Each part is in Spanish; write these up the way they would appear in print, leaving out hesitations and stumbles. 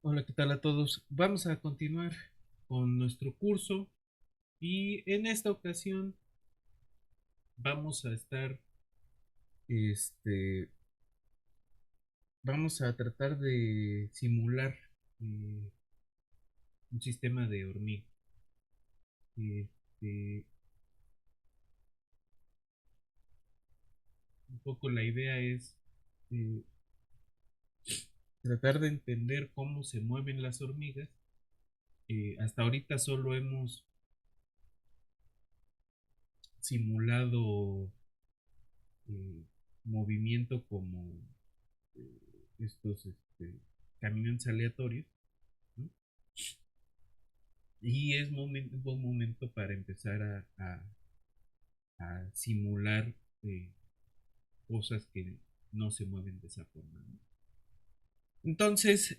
Hola, ¿qué tal a todos? Vamos a continuar con nuestro curso y en esta ocasión vamos a estar, este, vamos a tratar de simular eh, un sistema de hormiga. Este, un poco la idea es eh, tratar de entender cómo se mueven las hormigas. Hasta ahorita solo hemos simulado eh, movimiento como estos caminantes aleatorios, ¿no? Y es buen momento para empezar a simular eh, cosas que no se mueven de esa forma, ¿no? Entonces,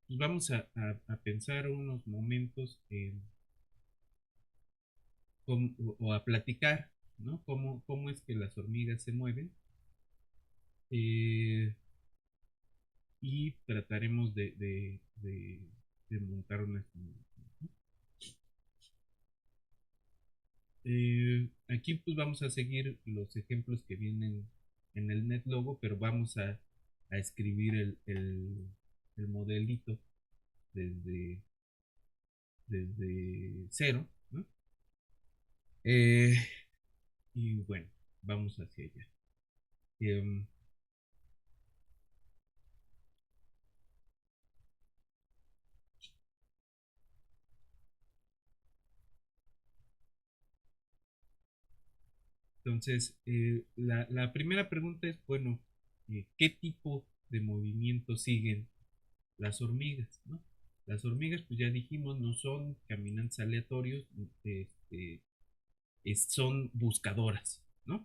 pues vamos a pensar unos momentos o a platicar, ¿no? Cómo es que las hormigas se mueven, eh, y trataremos de montar una simulación, ¿no? Aquí pues vamos a seguir los ejemplos que vienen en el NetLogo, pero vamos a escribir el modelito desde, desde cero, ¿no? Eh, y bueno, vamos hacia allá. Em, entonces, la primera pregunta es, bueno, ¿qué tipo de movimiento siguen las hormigas, ¿no? Las hormigas, pues ya dijimos, no son caminantes aleatorios, son buscadoras, ¿no?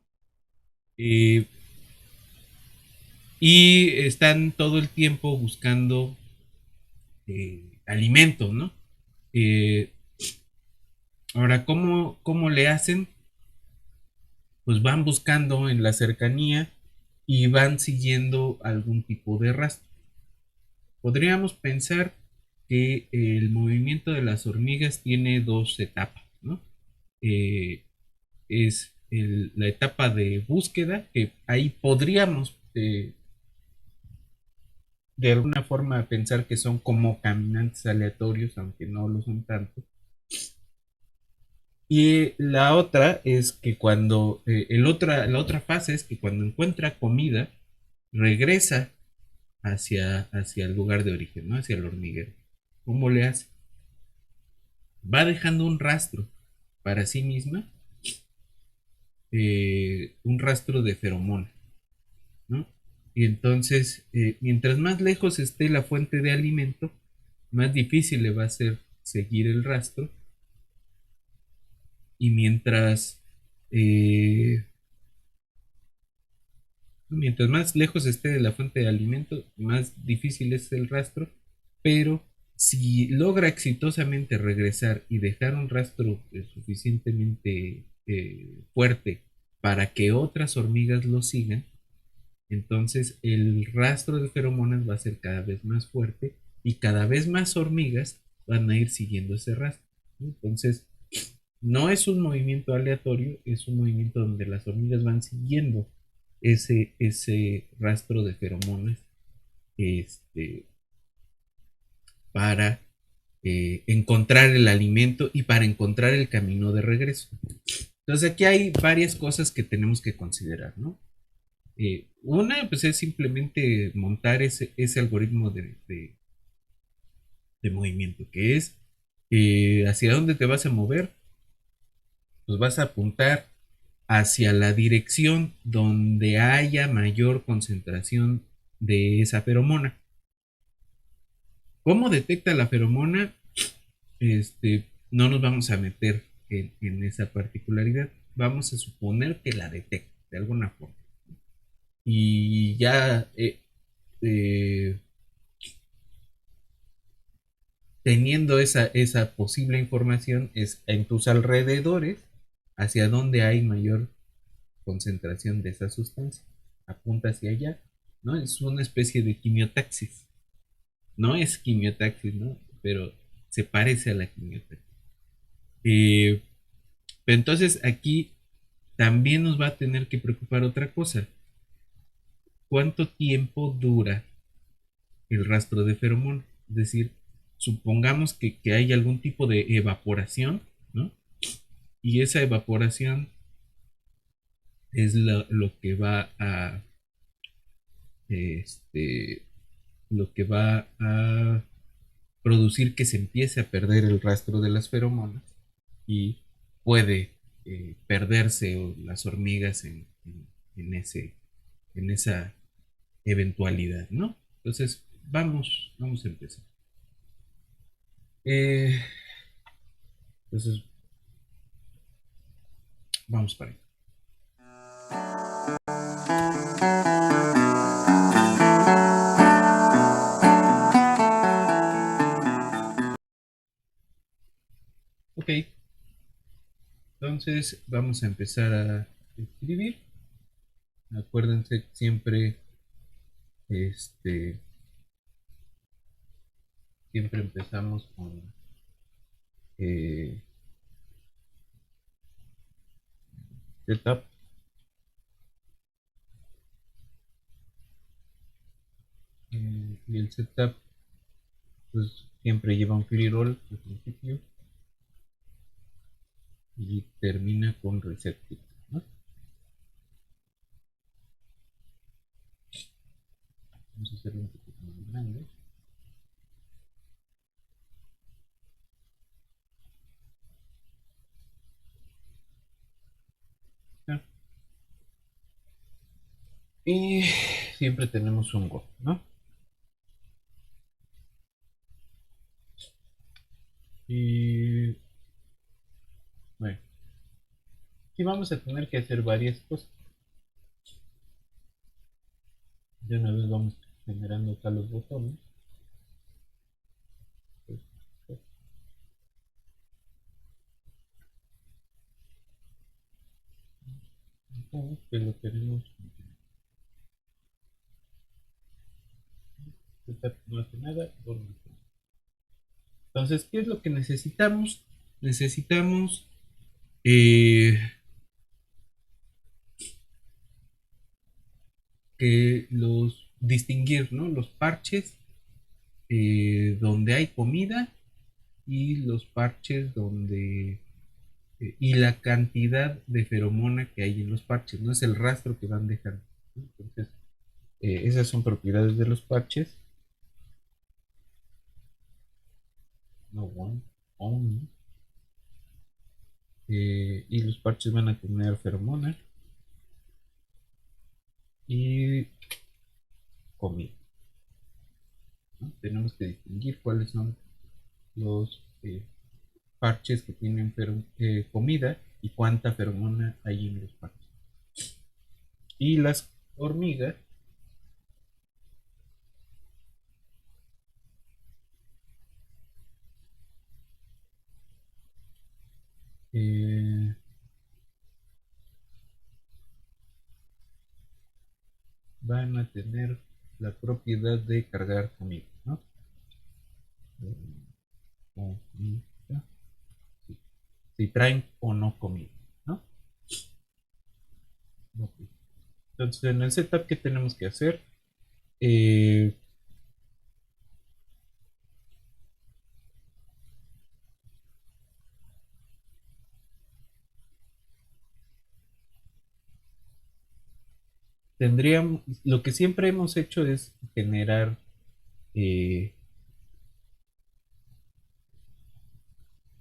Eh, y están todo el tiempo buscando alimento, ¿no? Eh, Ahora, ¿cómo le hacen? Pues van buscando en la cercanía y van siguiendo algún tipo de rastro. Podríamos pensar que el movimiento de las hormigas tiene dos etapas, ¿no? Eh, es la etapa de búsqueda, que ahí podríamos de alguna forma pensar que son como caminantes aleatorios, aunque no lo son tanto. Y la otra es que cuando, la otra fase es que cuando encuentra comida, regresa hacia el lugar de origen, ¿no? Hacia el hormiguero. ¿Cómo le hace? Va dejando un rastro para sí misma, un rastro de feromona, ¿no? Y entonces, mientras más lejos esté la fuente de alimento, más difícil le va a ser seguir el rastro. Y eh, mientras más lejos esté de la fuente de alimento, más difícil es el rastro. Pero si logra exitosamente regresar y dejar un rastro suficientemente fuerte para que otras hormigas lo sigan, entonces el rastro de feromonas va a ser cada vez más fuerte y cada vez más hormigas van a ir siguiendo ese rastro, ¿no? Entonces, no es un movimiento aleatorio, es un movimiento donde las hormigas van siguiendo ese rastro de feromonas, este, para encontrar el alimento y para encontrar el camino de regreso. Entonces aquí hay varias cosas que tenemos que considerar, ¿no? Una, pues es simplemente montar ese algoritmo de movimiento, que es hacia dónde te vas a mover, pues vas a apuntar hacia la dirección donde haya mayor concentración de esa feromona. ¿Cómo detecta la feromona? No nos vamos a meter en esa particularidad. Vamos a suponer que la detecta de alguna forma. Y ya eh, teniendo esa posible información, es en tus alrededores hacia donde hay mayor concentración de esa sustancia. Apunta hacia allá. ¿no? Es una especie de quimiotaxis. No es quimiotaxis, ¿no? Pero se parece a la quimiotaxis. Eh, pero entonces aquí también nos va a tener que preocupar otra cosa. ¿Cuánto tiempo dura el rastro de feromón? Es decir, supongamos que hay algún tipo de evaporación, ¿no? Y esa evaporación es lo que va a, este, lo que va a producir que se empiece a perder el rastro de las feromonas y puede perderse las hormigas en ese, en esa eventualidad, ¿no? Entonces, vamos a empezar. Eh, entonces, vamos para ahí. Ok, entonces vamos a empezar a escribir. Acuérdense siempre, este, siempre empezamos con eh, setup. Y el setup pues siempre lleva un free roll al principio y termina con reset kit, ¿no? Vamos a hacerlo un poquito más grande. ¿No? Y siempre tenemos un go, ¿no? Y bueno, aquí vamos a tener que hacer varias cosas. De una vez vamos generando acá los botones. Que lo tenemos. No hace nada. Entonces, ¿qué es lo que necesitamos? Necesitamos que los distinguir, ¿no? Los parches donde hay comida y los parches donde y la cantidad de feromona que hay en los parches, no es el rastro que van dejando, ¿no? Entonces esas son propiedades de los parches. No one on, y los parches van a tener feromona y comida, ¿no? Tenemos que distinguir cuáles son los parches que tienen comida y cuánta feromona hay en los parches. Y las hormigas eh, van a tener la propiedad de cargar comida, ¿no? Comida, sí. Si traen o no comida, ¿no? Okay. Entonces, en el setup, ¿qué tenemos que hacer? Eh, Tendríamos, lo que siempre hemos hecho es generar eh,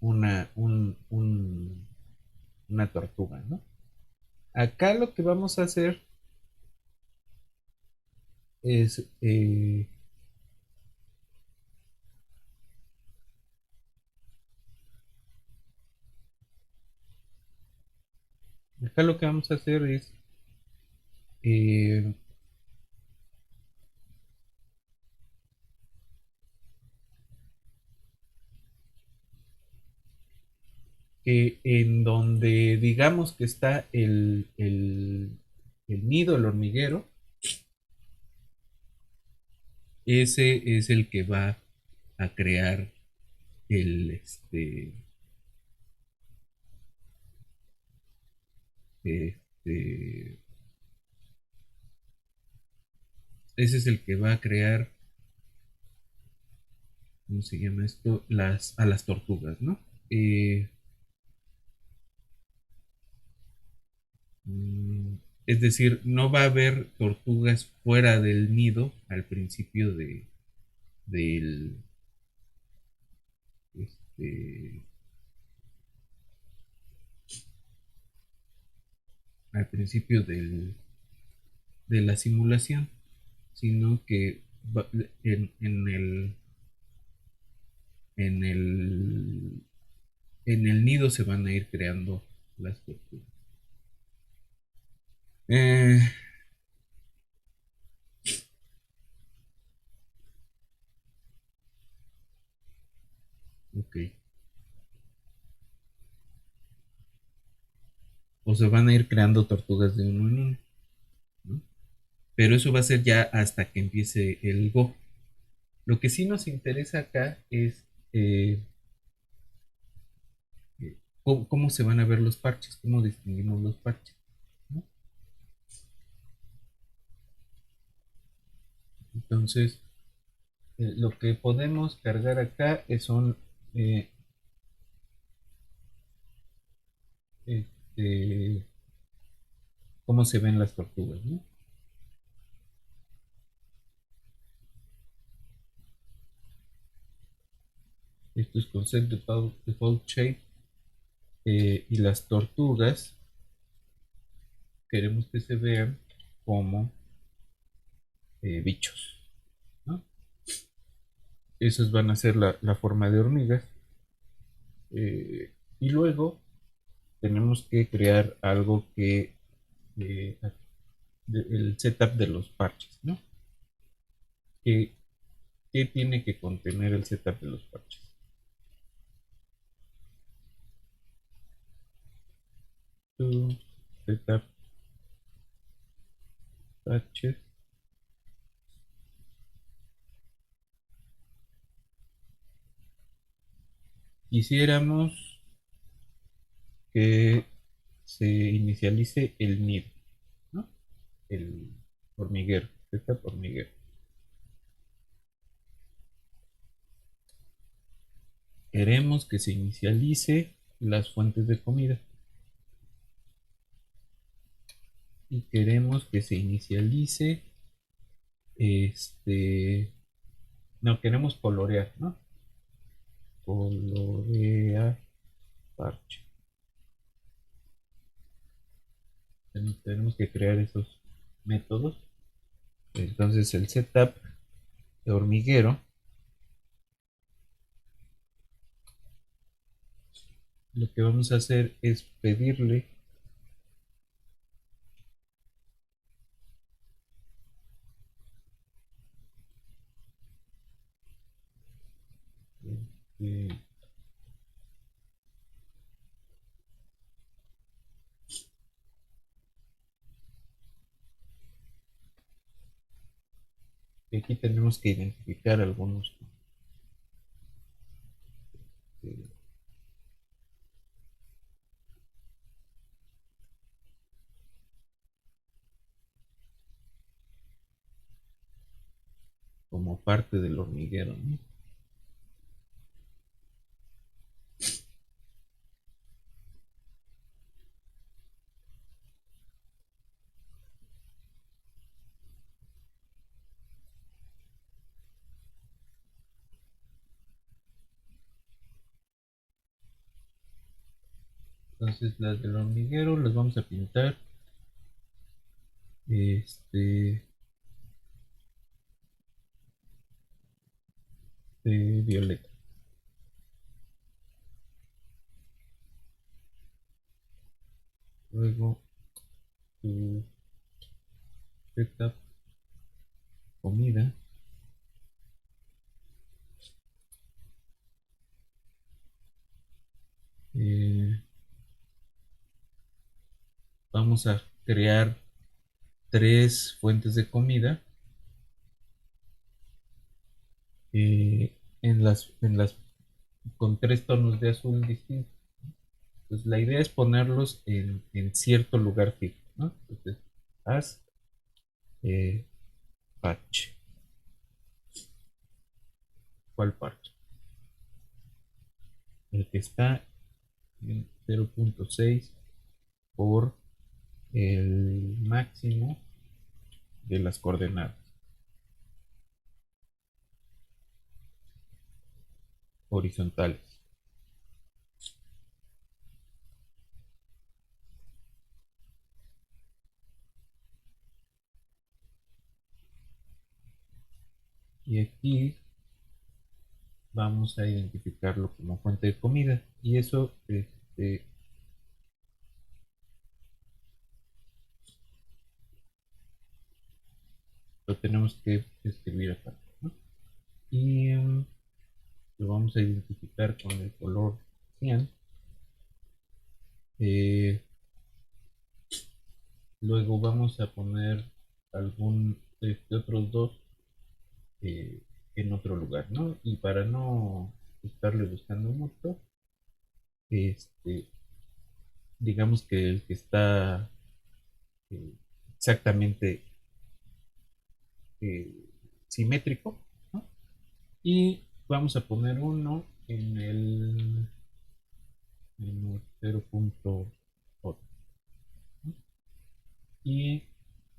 una tortuga, ¿no? Acá lo que vamos a hacer es, acá lo que vamos a hacer es eh, que en donde digamos que está el nido, el hormiguero, ese es el que va a crear el, este, ese es el que va a crear, ¿cómo se llama esto? A las tortugas, ¿no? Eh, mm, es decir, no va a haber tortugas fuera del nido al principio del, este, al principio de la simulación, sino que en el, en el nido se van a ir creando las tortugas. Eh, ok. O se van a ir creando tortugas de uno en uno, ¿no? Pero eso va a ser ya hasta que empiece el Go. Lo que sí nos interesa acá es cómo se van a ver los parches, cómo distinguimos los parches, ¿no? Entonces, lo que podemos cargar acá son eh, este, cómo se ven las tortugas, ¿no? Esto es con set default shape, y las tortugas queremos que se vean como bichos, ¿no? Esas van a ser la forma de hormigas, y luego tenemos que crear algo que eh, el setup de los parches, ¿no? ¿Qué, qué tiene que contener el setup de los parches? To setup patches. Quisiéramos que se inicialice el nido, ¿no? El hormiguero, setup hormiguero. Queremos que se inicialice las fuentes de comida y queremos que se inicialice este, no, queremos colorear, ¿no? Colorea parche. Tenemos que crear esos métodos. Entonces el setup de hormiguero, lo que vamos a hacer es pedirle eh, que aquí tenemos que identificar algunos eh, como parte del hormiguero, ¿no? Entonces las del hormiguero las vamos a pintar este de violeta. Luego tu setup comida, eh, vamos a crear tres fuentes de comida en las con 3 tonos de azul distintos. Entonces la idea es ponerlos en cierto lugar fijo, ¿no? Entonces, haz parche. ¿Cuál parche? El que está en 0.6 por el máximo de las coordenadas horizontales. Y aquí vamos a identificarlo como fuente de comida. Y eso lo tenemos que escribir aparte, ¿no? Y lo vamos a identificar con el color cian. Luego vamos a poner algún otros dos eh, en otro lugar, ¿no? Y para no estarle buscando mucho, este, digamos que el que está eh, exactamente eh, simétrico, ¿no? Y vamos a poner uno en el 0.8, ¿no? Y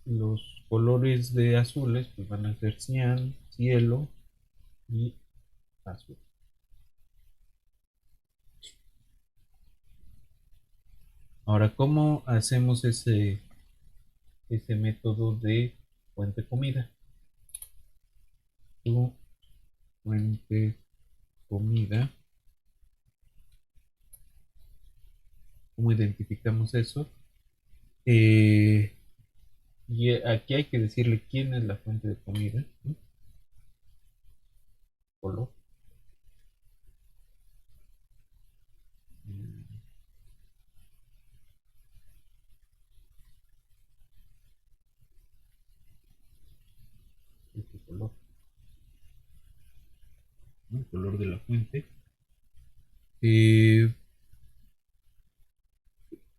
los colores de azules pues van a ser cian, cielo y azul. Ahora, ¿cómo hacemos ese método de fuente comida? Tu fuente comida, ¿cómo identificamos eso? Eh, y aquí hay que decirle quién es la fuente de comida, ¿no? Color. mm, Este color, ¿no? El color de la fuente. Eh,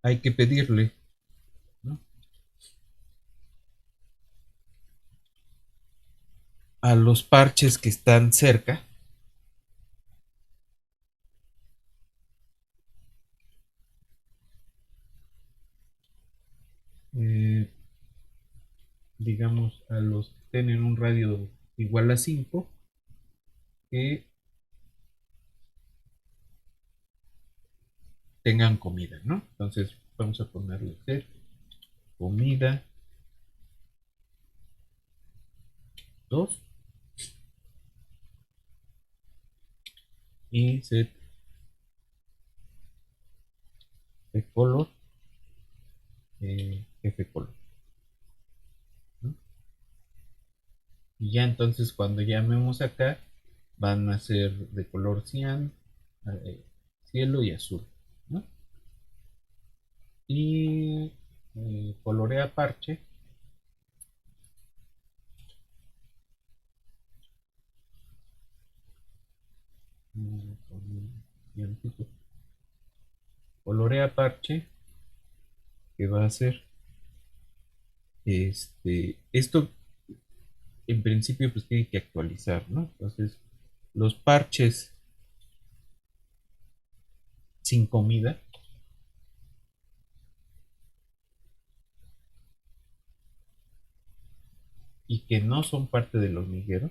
Hay que pedirle, ¿no?, a los parches que están cerca, eh, digamos a los que estén en un radio igual a 5, que tengan comida, ¿no? Entonces vamos a ponerle set comida 2 y set de color f color, ¿no? Y ya entonces cuando llamemos acá van a ser de color cian, eh, cielo y azul, ¿no? Y colorea parche, colorea parche que va a ser esto en principio pues tiene que actualizar, ¿no? Entonces los parches sin comida y que no son parte del hormiguero,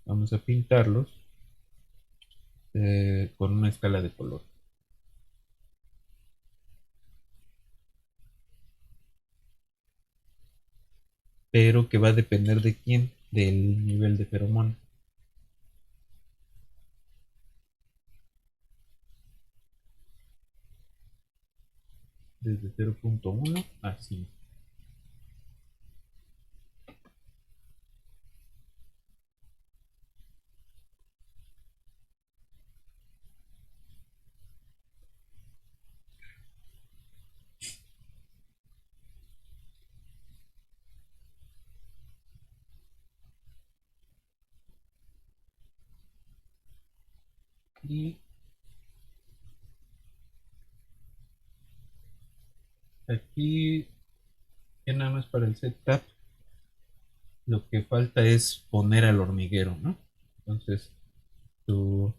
vamos a pintarlos con una escala de color. Pero que va a depender de quién, del nivel de feromona. desde 0.1 a 5. Y aquí, ya nada más para el setup, lo que falta es poner al hormiguero, ¿no? Entonces, tu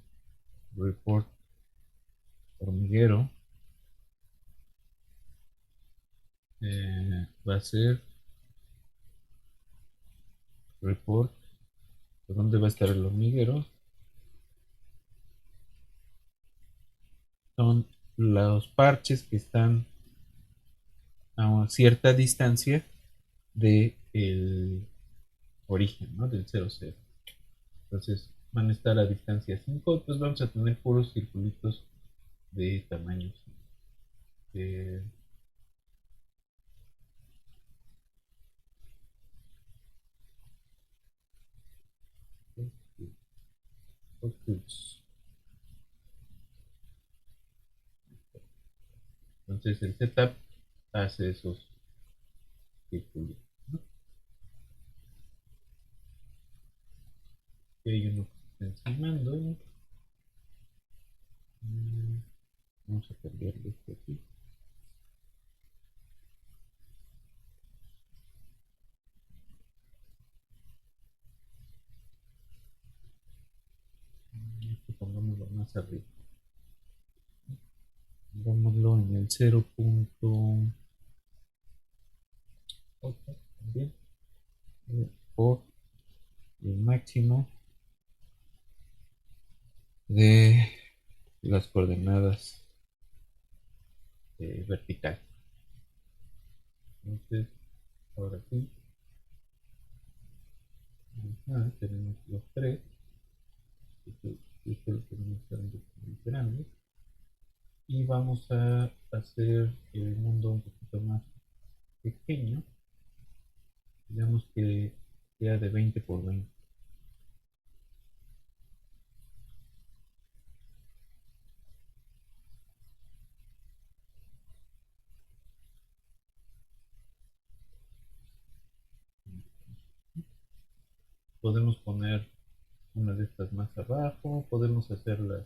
report hormiguero va a ser report, ¿dónde va a estar el hormiguero? Son los parches que están a cierta distancia del origen, ¿no? Del 0,0. Entonces van a estar a distancia 5, pues vamos a tener puros circulitos de tamaños de entonces el setup hace esos circulitos, ¿no? Y hay uno que está encimando. Vamos a cambiarle esto aquí. Esto pongámoslo más arriba. Pongámoslo en el 0.8 también. Por el máximo de las coordenadas vertical. Entonces, ahora sí, tenemos los tres. Esto lo tenemos grande. Y vamos a hacer el mundo un poquito más pequeño. Digamos que sea de 20 por 20. Podemos poner una de estas más abajo. Podemos hacerla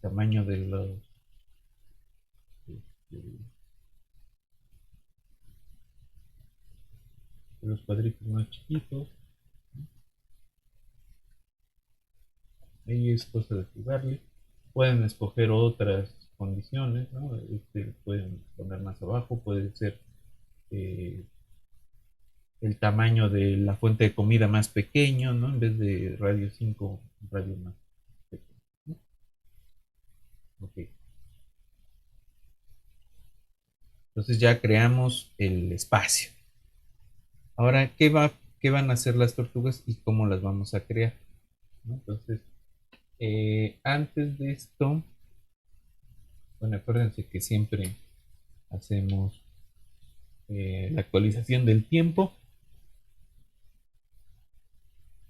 tamaño este, de los cuadritos más chiquitos. Ahí es cosa de jugarle. Pueden escoger otras condiciones, ¿no? Pueden poner más abajo, puede ser eh, el tamaño de la fuente de comida más pequeño, ¿no? En vez de radio 5, radio más pequeño, ¿no? Ok. Entonces ya creamos el espacio. Ahora, ¿qué van a hacer las tortugas y cómo las vamos a crear? ¿No? Entonces, antes de esto, bueno, acuérdense que siempre hacemos la actualización del tiempo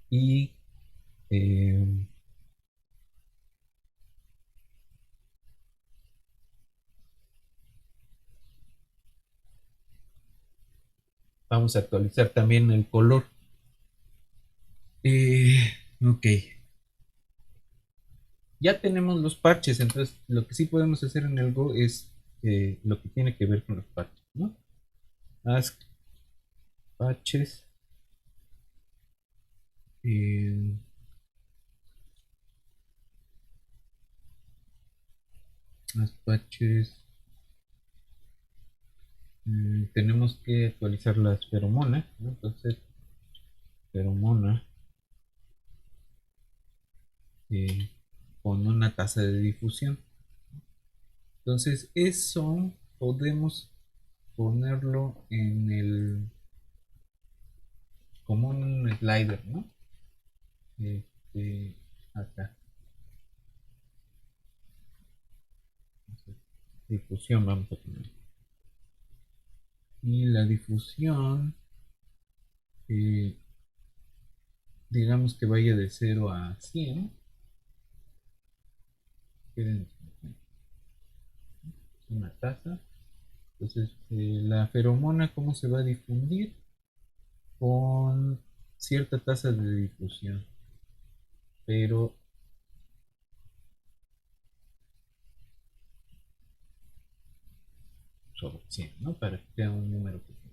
y eh, vamos a actualizar también el color. Ok, ya tenemos los parches, entonces lo que sí podemos hacer en el Go es lo que tiene que ver con los parches, ¿no? Ask patches, eh, ask patches, tenemos que actualizar las feromonas, ¿no? Entonces, feromona eh, con una tasa de difusión. Entonces, eso podemos ponerlo en el como un slider, ¿no? Acá. Difusión vamos a poner. Y la difusión, eh, digamos que vaya de 0 a 100. Queden una tasa. Entonces, la feromona, ¿cómo se va a difundir? Con cierta tasa de difusión, pero sobre 100, ¿no? Para que sea un número pequeño.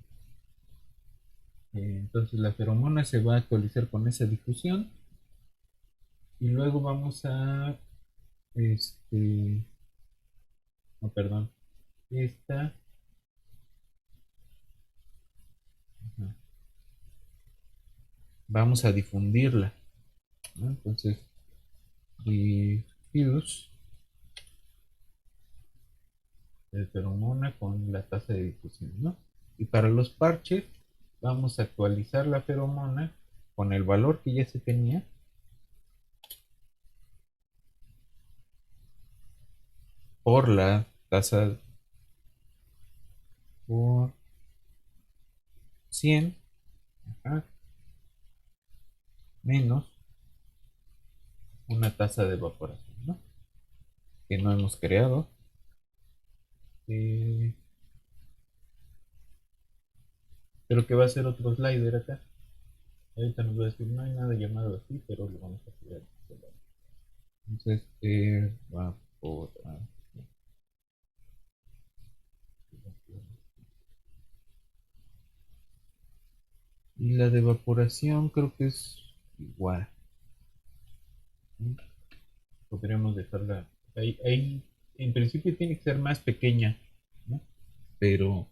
Entonces, la feromona se va a actualizar con esa difusión y luego vamos a, no, perdón, esta, ajá, vamos a difundirla, ¿no? Entonces, diffuse de feromona con la tasa de difusión, ¿no? Y para los parches vamos a actualizar la feromona con el valor que ya se tenía por la tasa por 100, ajá, menos una tasa de evaporación, ¿no? Que no hemos creado. eh, pero que va a ser otro slider acá. Ahorita nos va a decir, no hay nada llamado así, pero lo vamos a crear. Entonces, evaporación. Y la de evaporación creo que es igual. ¿Sí? Podríamos dejarla ahí, en principio tiene que ser más pequeña, ¿no? Pero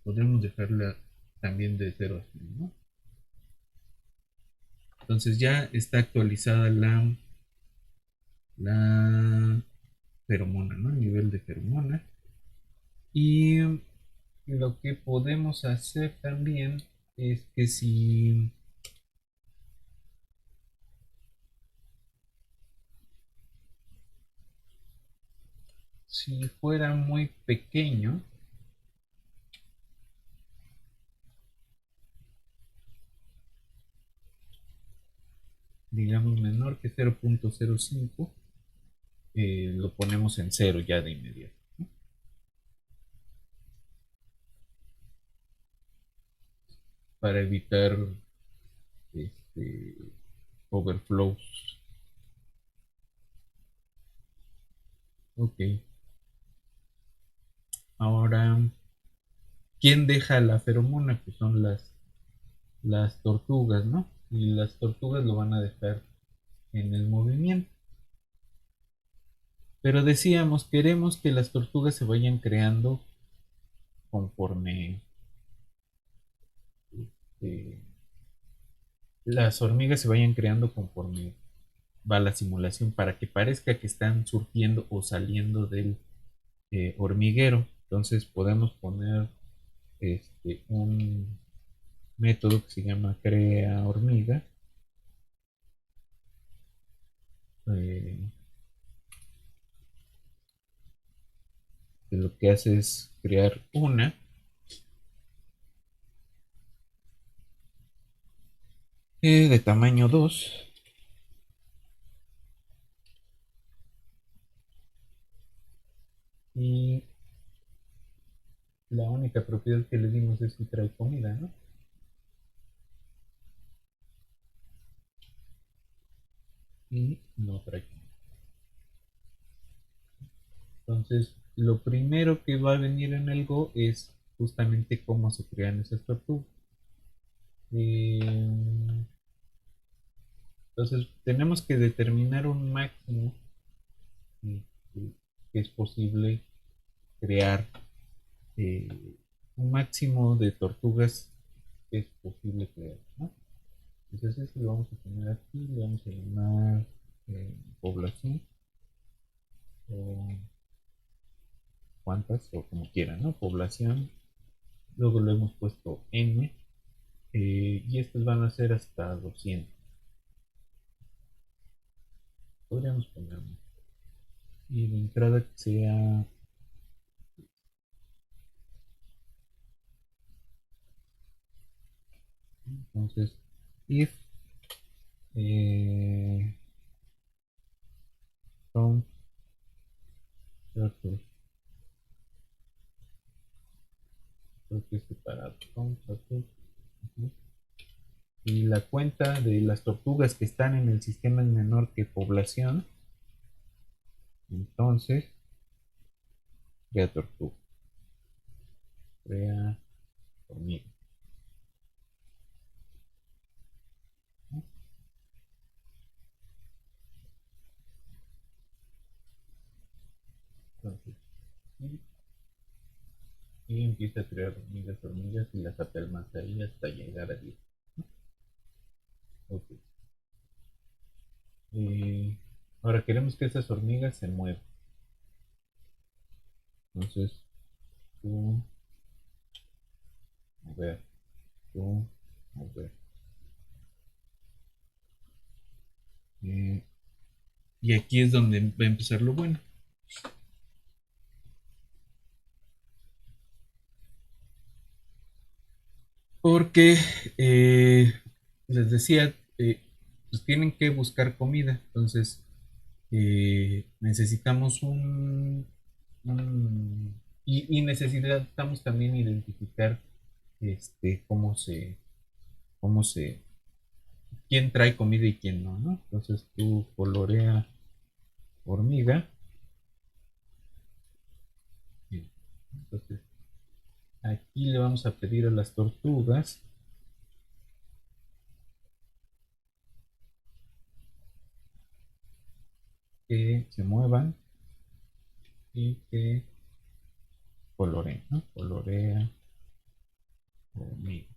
podríamos dejarla también de 0 a 100, ¿no? Entonces ya está actualizada la feromona, ¿no? El nivel de feromona. Y lo que podemos hacer también es que si fuera muy pequeño, digamos menor que 0.05, lo ponemos en 0 ya de inmediato, ¿no? Para evitar este, overflows. Ok, ahora, ¿quién deja la feromona? Pues son las tortugas, ¿no? Y las tortugas lo van a dejar en el movimiento. Pero decíamos, queremos que las tortugas se vayan creando conforme eh, las hormigas se vayan creando conforme va la simulación para que parezca que están surgiendo o saliendo del hormiguero. Entonces podemos poner un método que se llama crea hormiga, eh, que lo que hace es crear una de tamaño 2 y la única propiedad que le dimos es que trae comida, ¿no? Y no trae comida. Entonces, lo primero que va a venir en el Go es justamente cómo se crean esas tortugas. Eh, entonces, tenemos que determinar un máximo eh, que es posible crear, eh, un máximo de tortugas que es posible crear, ¿no? Entonces, eso lo vamos a poner aquí, le vamos a llamar población o cuantas o como quieran, ¿no? Población. Luego lo hemos puesto n. Y estos van a ser hasta 200. Podríamos poner y de entrada que sea Entonces, if count turtle, creo que es separado, count turtle, y la cuenta de las tortugas que están en el sistema es menor que población, entonces crea tortuga, crea hormiga. Entonces, y empieza a crear hormigas y las apelmaza ahí hasta llegar a 10. Okay. Ahora queremos que esas hormigas se muevan. Entonces, tú, mover, tú, mover. Y aquí es donde va a empezar lo bueno. Porque les decía, pues tienen que buscar comida. Entonces, necesitamos y necesitamos también identificar cómo se, quién trae comida y quién no, ¿no? Entonces tú colorea hormiga. Entonces aquí le vamos a pedir a las tortugas que se muevan y que coloreen, ¿no? Colorea hormiga.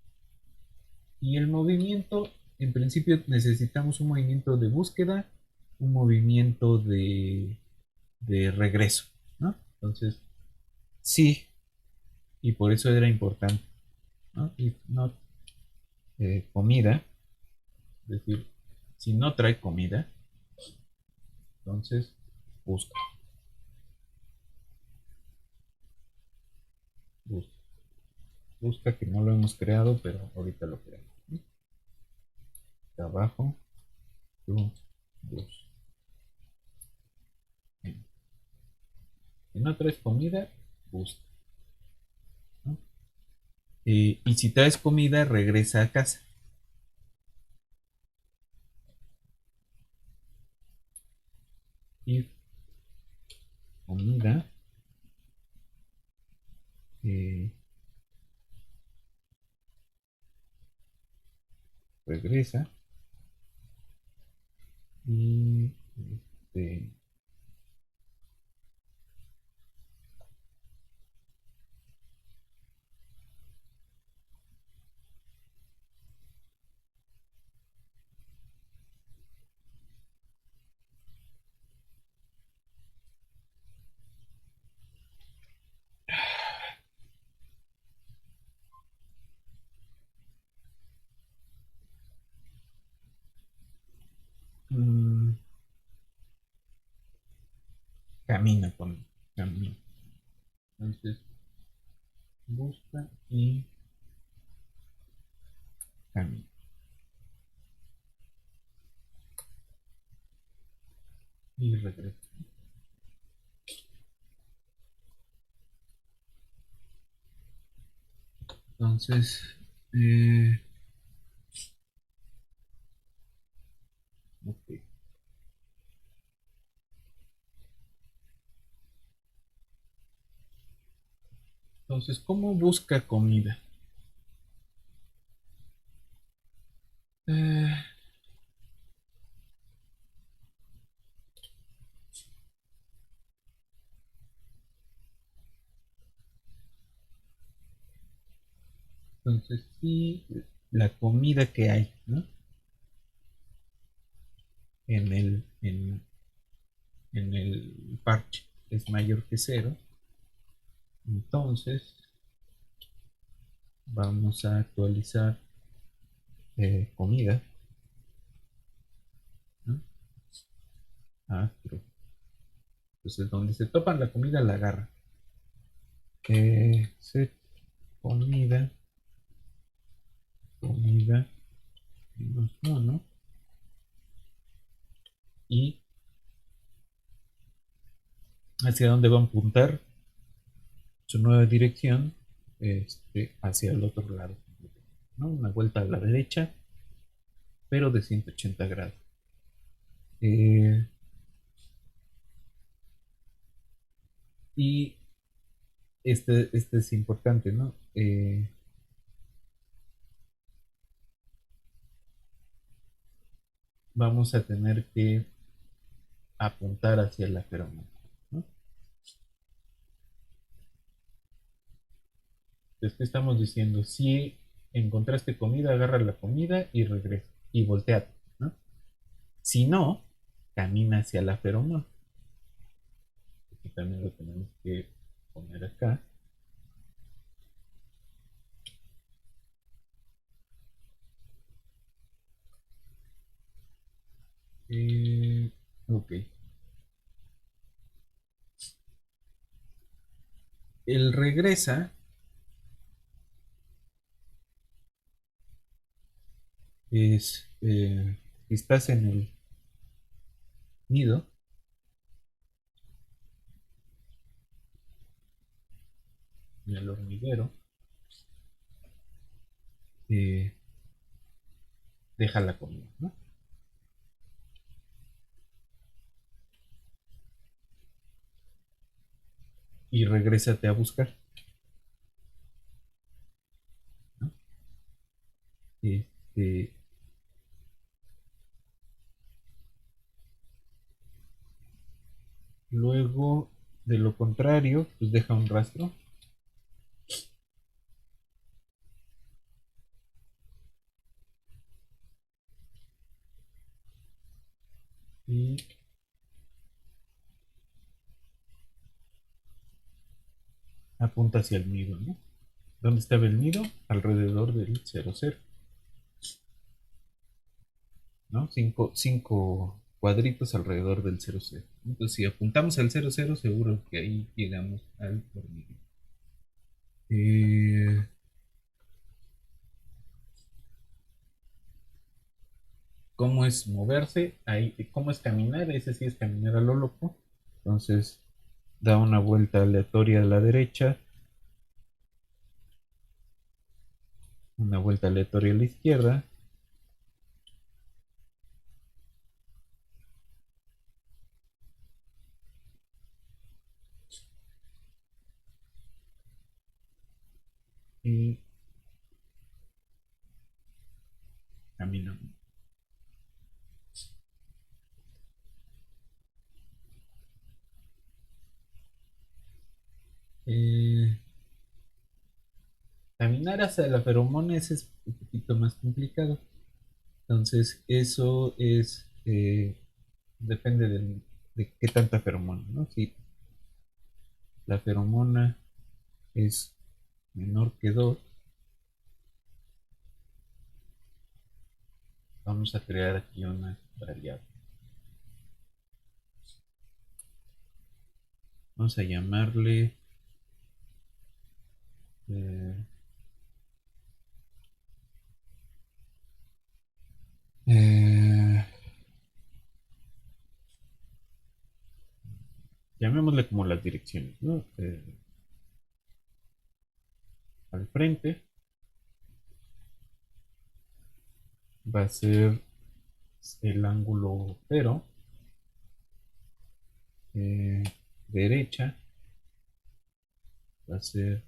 Y el movimiento, en principio necesitamos un movimiento de búsqueda, un movimiento de regreso, ¿no? Entonces, sí, y por eso era importante, ¿no? If not comida, es decir, si no trae comida, entonces busca, busca, busca que no lo hemos creado, pero ahorita lo creamos. ¿Sí? Abajo, tú, busca. Si no traes comida, busca, ¿no? Y si traes comida, regresa a casa. Y comida, eh, regresa y este, mm, camina con camina. Entonces busca y camina y regresa. Entonces, eh, ok. Entonces, ¿cómo busca comida? Eh, entonces, sí, la comida que hay, ¿no? En el parche es mayor que cero. Entonces, vamos a actualizar comida, ¿no? Ah, pero, entonces, donde se topan la comida, la agarra. Set comida, comida. -1 y hacia dónde va a apuntar su nueva dirección, hacia el otro lado, ¿no? Una vuelta a la derecha, pero de 180 grados. Eh, y este es importante, ¿no? Vamos a tener que apuntar hacia la feromona, ¿no? Entonces, ¿qué estamos diciendo? Si encontraste comida, agarra la comida y regresa y volteate, ¿no? Si no, camina hacia la feromona. Aquí también lo tenemos que poner acá. Ok. El regresa es, si estás en el nido, en el hormiguero, eh, deja la comida, ¿no? Y regrésate a buscar, ¿no? Este, luego, de lo contrario, pues deja un rastro y apunta hacia el nido, ¿no? ¿Dónde estaba el nido? Alrededor del 00, ¿no? Cinco cuadritos alrededor del 00. Entonces, si apuntamos al 00, seguro que ahí llegamos al hormiguero. Eh, ¿Cómo es moverse? Ahí, ¿cómo es caminar? Ese sí es caminar a lo loco. Entonces, da una vuelta aleatoria a la derecha, una vuelta aleatoria a la izquierda, y caminamos. Eh, Caminar hacia la feromona es un poquito más complicado. Entonces, eso es, depende de qué tanta feromona, ¿no? Si la feromona es menor que 2, vamos a crear aquí una variable. Vamos a llamarle eh, eh, llamémosle como las direcciones, ¿no? Al frente va a ser el ángulo 0, derecha va a ser,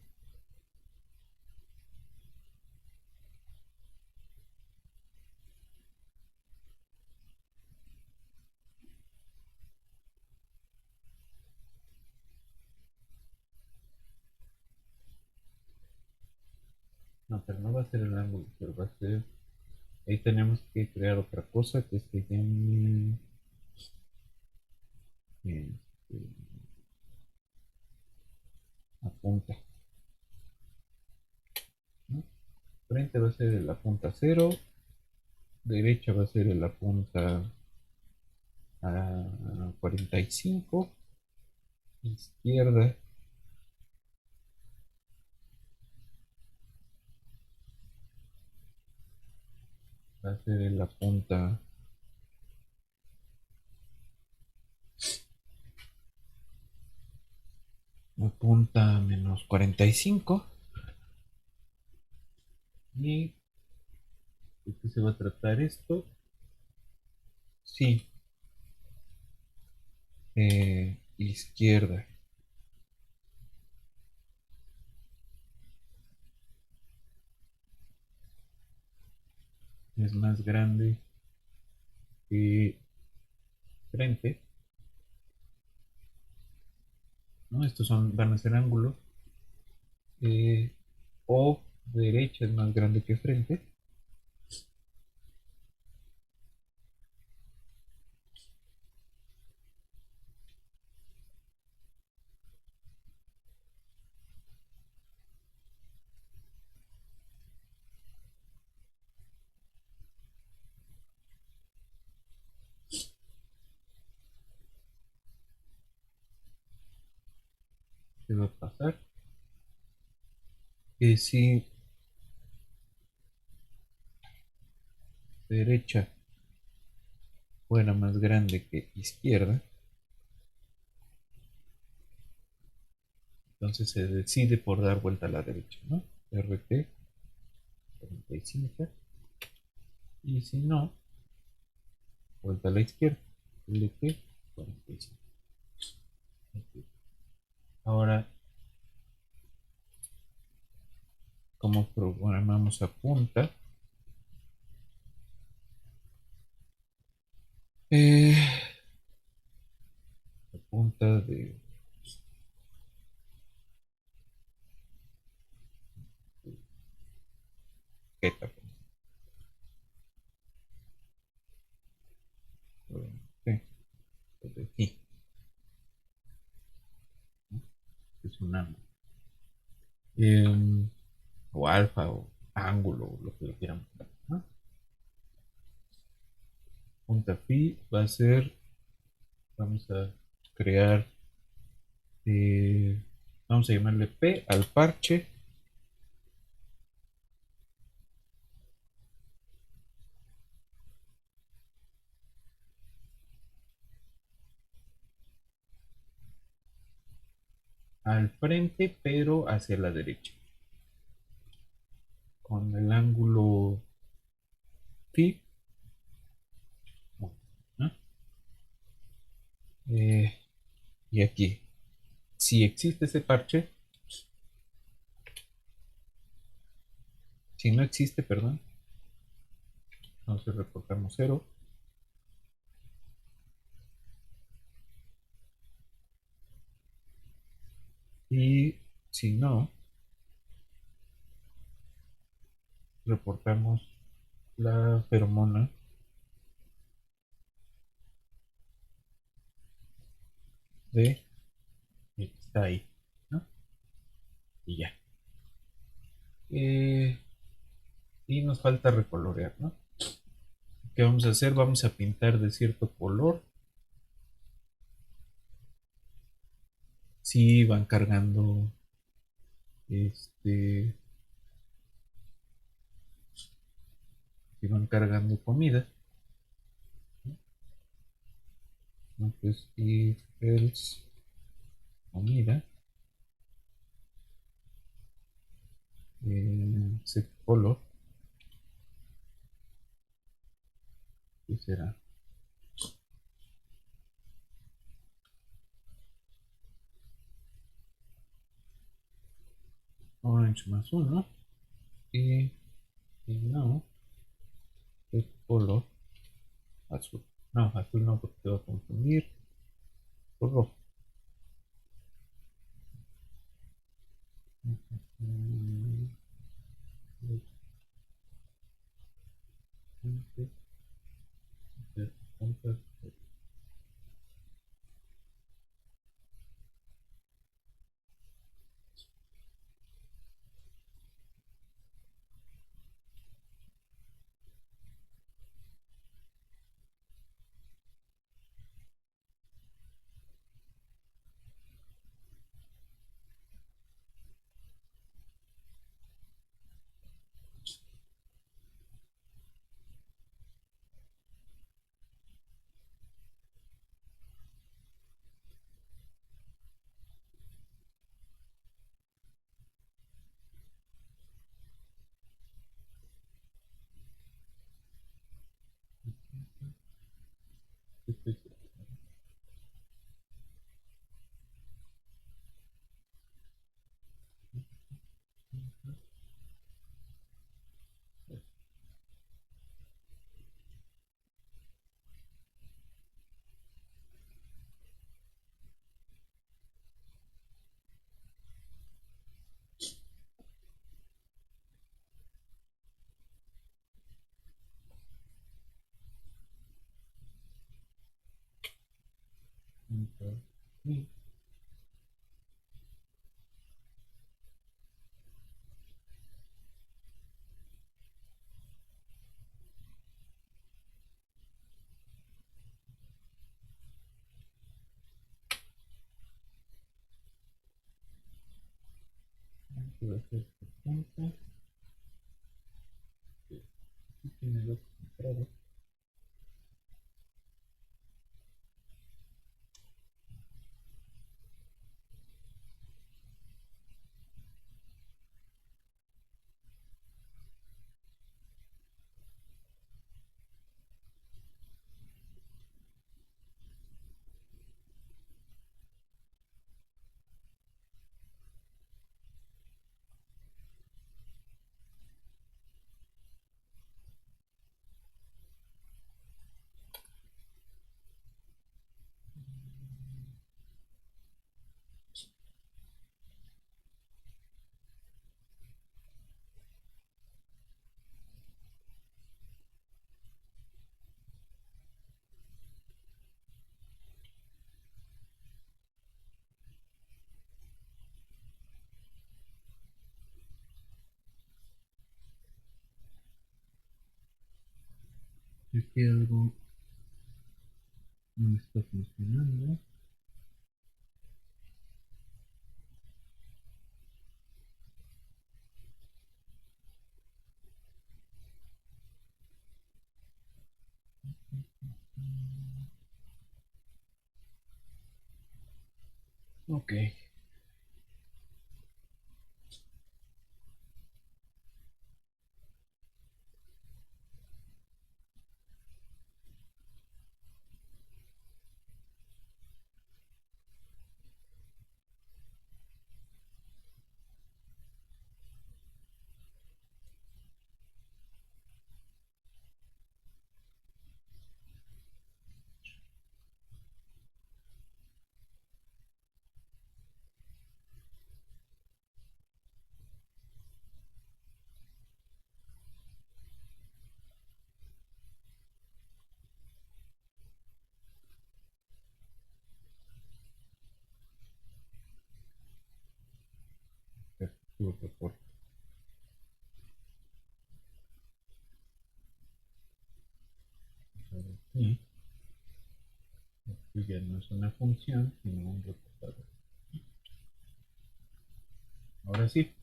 no, pero no va a ser el ángulo, pero va a ser, ahí tenemos que crear otra cosa que se llame, este, apunta, ¿no? Frente va a ser la punta 0, derecha va a ser la punta a 45, izquierda Va a ser en la punta menos 45. ¿Y de qué se va a tratar esto? Sí, izquierda es más grande que frente, ¿no? Estos van a ser ángulos. eh, o derecha es más grande que frente. Se va a pasar. Que si derecha fuera más grande que izquierda, entonces se decide por dar vuelta a la derecha, ¿no? RT 45. Y si no, vuelta a la izquierda. LT 45. Ahora, como programamos a punta, eh, a punta de jeta, sí, de aquí, ¿no? Es un ángulo. O alfa o ángulo, lo que lo quieran poner, ¿no? Punta phi va a ser, vamos a crear, vamos a llamarle P al parche al frente, pero hacia la derecha, con el ángulo phi, ¿no? Eh, y aquí, si existe ese parche, si no existe, perdón, entonces reportamos 0. Y si no, reportamos la feromona de que está ahí, ¿no? Y ya. Y nos falta recolorear, ¿no? ¿Qué vamos a hacer? Vamos a pintar de cierto color. Si van cargando, este, si van cargando comida, ¿no? Entonces, if else comida, set color, ¿qué será? Orange más uno. Y si no, set color azul. No, azul no, porque te va a confundir. Por rojo. Sí, puedo hacer este punto. Aquí tiene dos entradas. Aquí algo no está funcionando. Ok, tu reporte. Aquí, esto ya no es una función, sino un reportador. Ahora sí,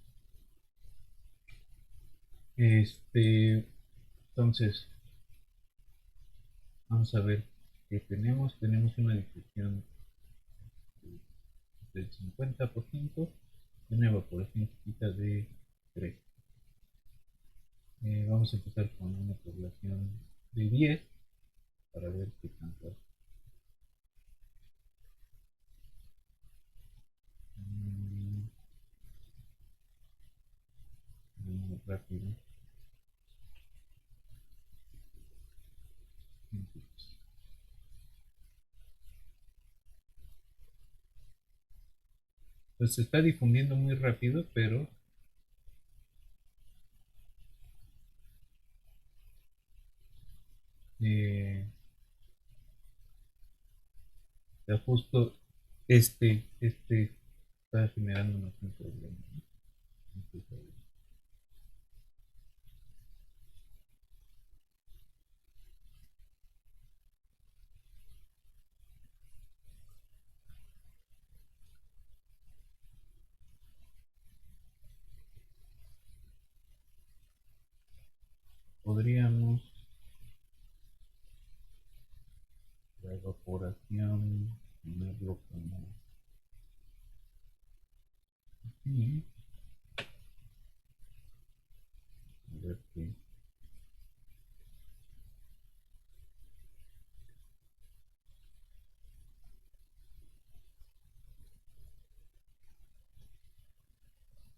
entonces, vamos a ver qué tenemos. Tenemos una difusión del 50%, una evaporación chiquita de 3. Vamos a empezar con una población de 10 para ver qué tanto muy rápido. Pues se está difundiendo muy rápido, pero eh, ya justo está generándonos un problema, ¿no? Entonces, podríamos la evaporación ponerlo como aquí, a ver qué.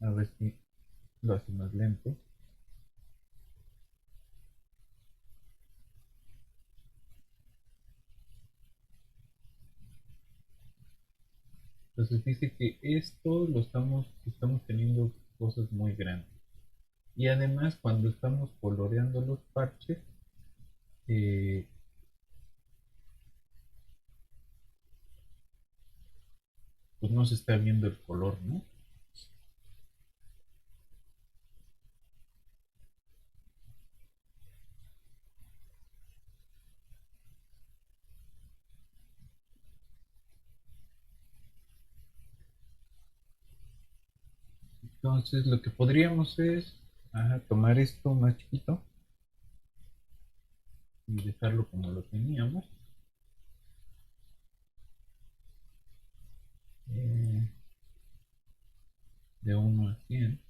A ver si lo hace más lento. Entonces dice que esto estamos teniendo cosas muy grandes. Y además cuando estamos coloreando los parches, eh, pues no se está viendo el color, ¿no? Entonces lo que podríamos es tomar esto más chiquito y dejarlo como lo teníamos. Eh, de 1 a 100.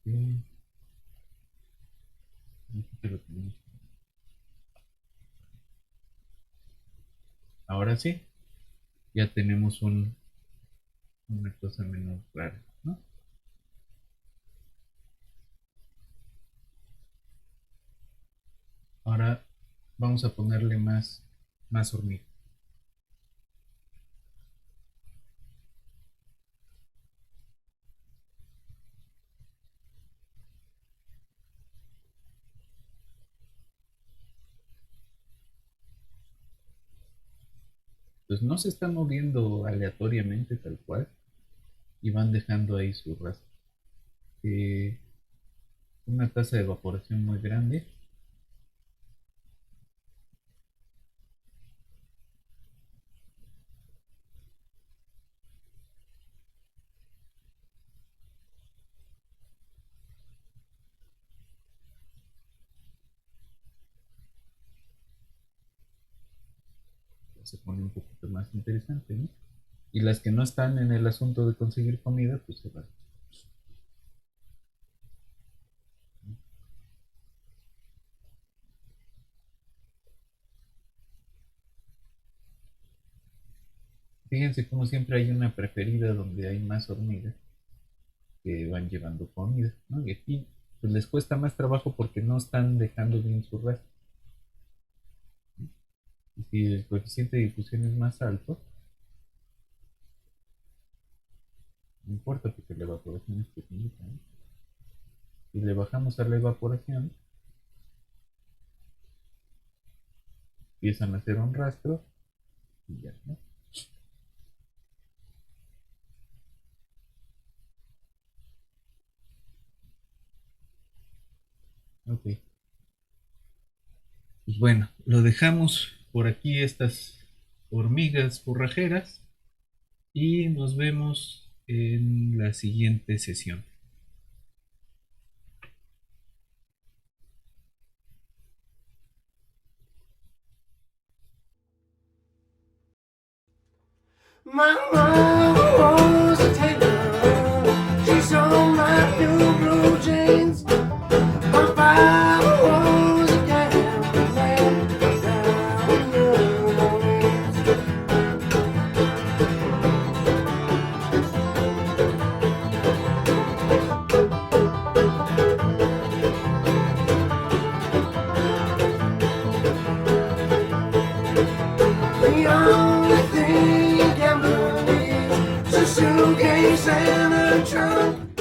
Okay. Ahora sí, ya tenemos una cosa menos rara, ¿no? Ahora vamos a ponerle más hormiga. Pues no se están moviendo aleatoriamente tal cual y van dejando ahí su rastro. Eh, una tasa de evaporación muy grande. Se pone un poquito más interesante, ¿no? Y las que no están en el asunto de conseguir comida, pues se van. Fíjense como siempre hay una preferida donde hay más hormigas que van llevando comida, ¿no? Y aquí pues les cuesta más trabajo porque no están dejando bien su rastro. Y si el coeficiente de difusión es más alto, no importa porque la evaporación es pequeñita, ¿no? Si le bajamos a la evaporación, empiezan a hacer un rastro y ya, ¿no? Ok. Pues bueno, lo dejamos por aquí estas hormigas forrajeras y nos vemos en la siguiente sesión. My mom was a tailor. She sewed my new blue jeans. My father was a gambling man down in New Orleans. The only thing a gambler needs is a suitcase and a trunk.